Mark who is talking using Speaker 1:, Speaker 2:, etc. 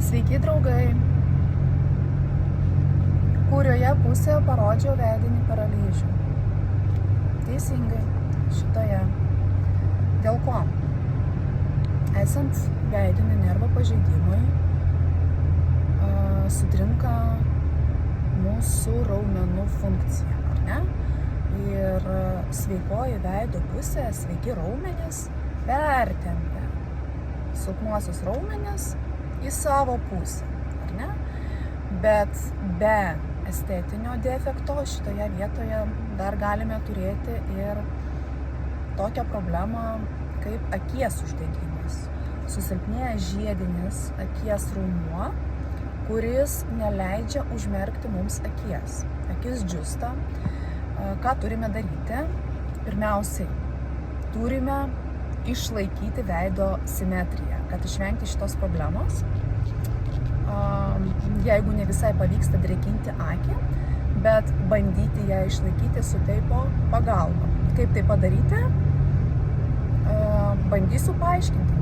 Speaker 1: Sveiki, draugai. Kurioje pusėje parodžiau veidinį paralyžių? Teisingai, šitoje. Dėl ko? Esant veidinio nervo pažeidimui, sutrinka mūsų raumenų funkcija, ar ne? Ir sveikoji veido pusė, sveiki raumenys, pertempia silpnuosius raumenis į savo pusę, ar ne? Bet be estetinio defekto šitoje vietoje dar galime turėti ir tokią problemą kaip akies uždegimas. Susilpnėja žiedinis akies raumuo, kuris neleidžia užmerkti mums akies. Akis džiūsta. Ką turime daryti? Pirmiausiai, turime išlaikyti veido simetriją, kad išvengti šitos problemos. Jeigu ne visai pavyksta drėkinti akį, bet bandyti ją išlaikyti su teipo pagalba. Kaip tai padaryti? Bandysiu paaiškinti.